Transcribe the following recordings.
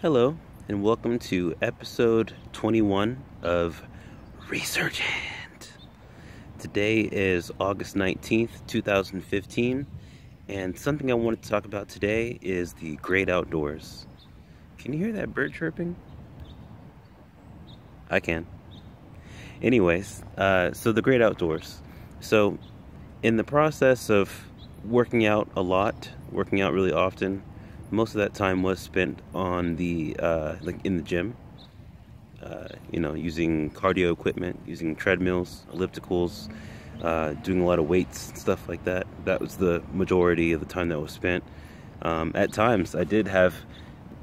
Hello, and welcome to episode 21 of ReSergent. Today is August 19th, 2015, and something I wanted to talk about today is the great outdoors. Can you hear that bird chirping? I can. Anyways, so the great outdoors. So, in the process of working out a lot, working out really often, most of that time was spent on the like in the gym, using cardio equipment, using treadmills, ellipticals, doing a lot of weights and stuff like that. That was the majority of the time that was spent. At times I did have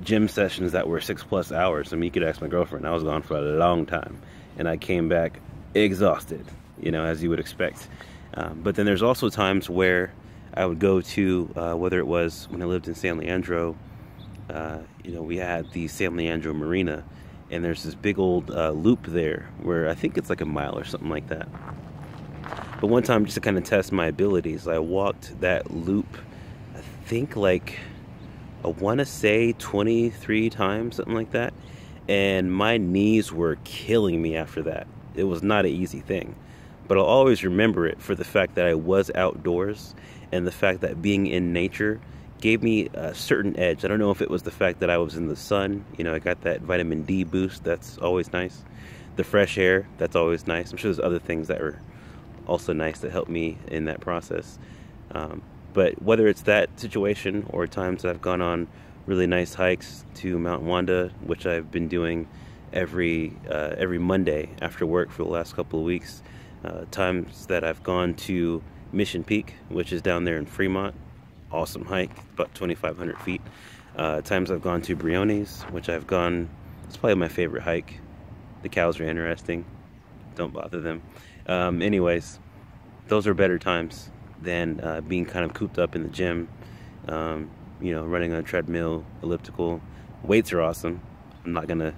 gym sessions that were 6+ hours. I mean, you could ask my girlfriend. I was gone for a long time and I came back exhausted, as you would expect. But then there's also times where I would go to, whether it was when I lived in San Leandro, we had the San Leandro Marina, and there's this big old loop there where I think it's like a mile or something like that. But one time, just to kind of test my abilities, I walked that loop, I think I want to say 23 times, something like that, and my knees were killing me after that. It was not an easy thing, but I'll always remember it for the fact that I was outdoors and the fact that being in nature gave me a certain edge. I don't know if it was the fact that I was in the sun. I got that vitamin D boost. That's always nice. The fresh air, that's always nice. I'm sure there's other things that were also nice that helped me in that process. But whether it's that situation or times that I've gone on really nice hikes to Mount Wanda, which I've been doing every Monday after work for the last couple of weeks, times that I've gone to Mission Peak, which is down there in Fremont, awesome hike, about 2,500 feet. Times I've gone to Briones, which it's probably my favorite hike. The cows are interesting, don't bother them. Anyways, those are better times than being kind of cooped up in the gym, running on a treadmill, elliptical. Weights are awesome. I'm not gonna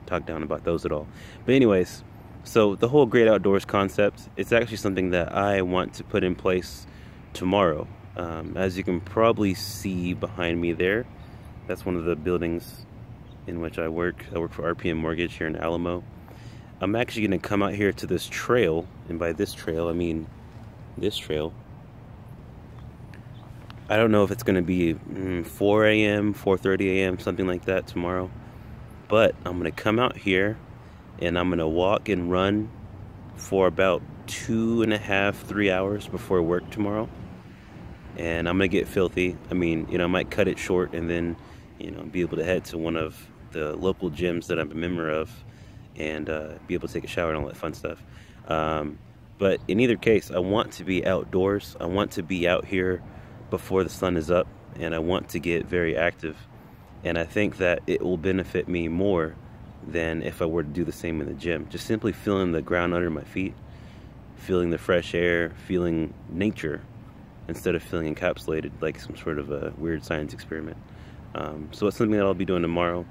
talk down about those at all. But anyways, so the whole great outdoors concept, it's actually something that I want to put in place tomorrow. As you can probably see behind me there, that's one of the buildings in which I work. I work for RPM Mortgage here in Alamo. I'm actually going to come out here to this trail, and by this trail, I mean this trail. I don't know if it's going to be 4 a.m., 4:30 a.m., something like that tomorrow, but I'm going to come out here and I'm going to walk and run for about 2.5, 3 hours before work tomorrow. And I'm going to get filthy. I mean, I might cut it short and then, be able to head to one of the local gyms that I'm a member of and be able to take a shower and all that fun stuff. But in either case, I want to be outdoors. I want to be out here before the sun is up, and I want to get very active. And I think that it will benefit me more than if I were to do the same in the gym. Just simply feeling the ground under my feet, feeling the fresh air, feeling nature, instead of feeling encapsulated like some sort of a weird science experiment. So it's something that I'll be doing tomorrow.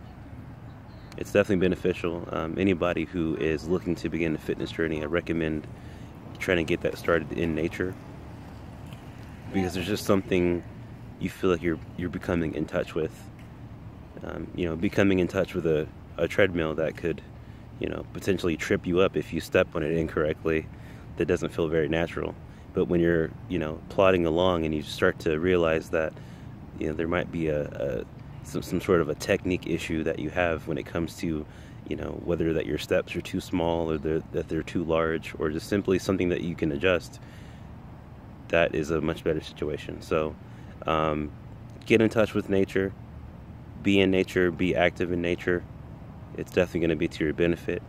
It's definitely beneficial. Anybody who is looking to begin a fitness journey, I recommend trying to get that started in nature, because there's just something you feel like you're becoming in touch with. Becoming in touch with a treadmill that could, potentially trip you up if you step on it incorrectly. That doesn't feel very natural. But when you're, plodding along and you start to realize that, there might be some sort of a technique issue that you have when it comes to, whether that your steps are too small or that they're too large, or just simply something that you can adjust, that is a much better situation. So get in touch with nature, be in nature, be active in nature. It's definitely going to be to your benefit.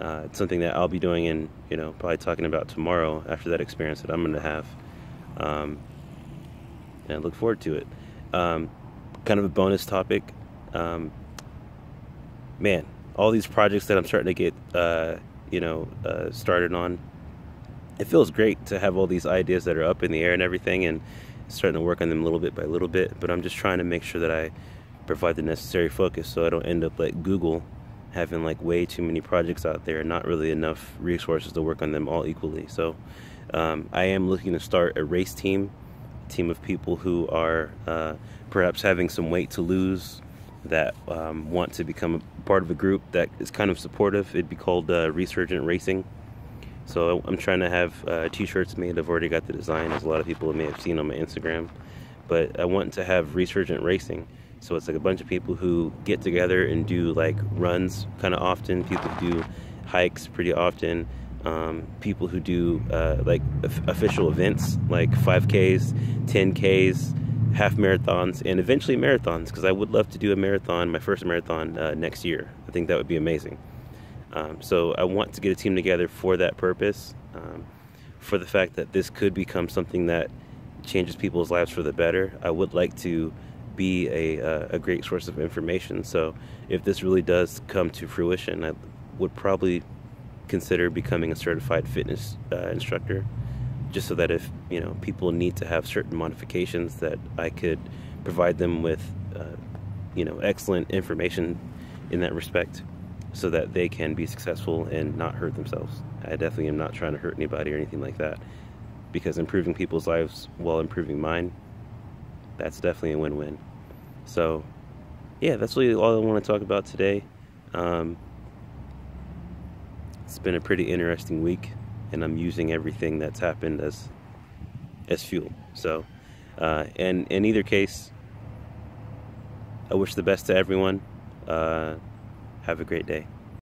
It's something that I'll be doing and, probably talking about tomorrow after that experience that I'm going to have. And I look forward to it. Kind of a bonus topic. Man, all these projects that I'm starting to get, started on, it feels great to have all these ideas that are up in the air and everything, and starting to work on them little bit by little bit. But I'm just trying to make sure that I provide the necessary focus so I don't end up like Google, having like way too many projects out there and not really enough resources to work on them all equally. So I am looking to start a race team of people who are perhaps having some weight to lose, that want to become a part of a group that is kind of supportive. It'd be called ReSergent Racing. So I'm trying to have t-shirts made. I've already got the design, as a lot of people may have seen on my Instagram. But I want to have ReSergent Racing. So it's like a bunch of people who get together and do like runs kind of often, people who do hikes pretty often, people who do like official events like 5Ks, 10Ks, half marathons, and eventually marathons, because I would love to do a marathon, my first marathon next year. I think that would be amazing. So I want to get a team together for that purpose, for the fact that this could become something that changes people's lives for the better. I would like to be a great source of information. So if this really does come to fruition, I would probably consider becoming a certified fitness instructor, just so that if people need to have certain modifications, that I could provide them with excellent information in that respect, so that they can be successful and not hurt themselves. I definitely am not trying to hurt anybody or anything like that, because improving people's lives while improving mine, that's definitely a win-win. So yeah, that's really all I want to talk about today. It's been a pretty interesting week, and I'm using everything that's happened as fuel. So and in either case, I wish the best to everyone. Have a great day.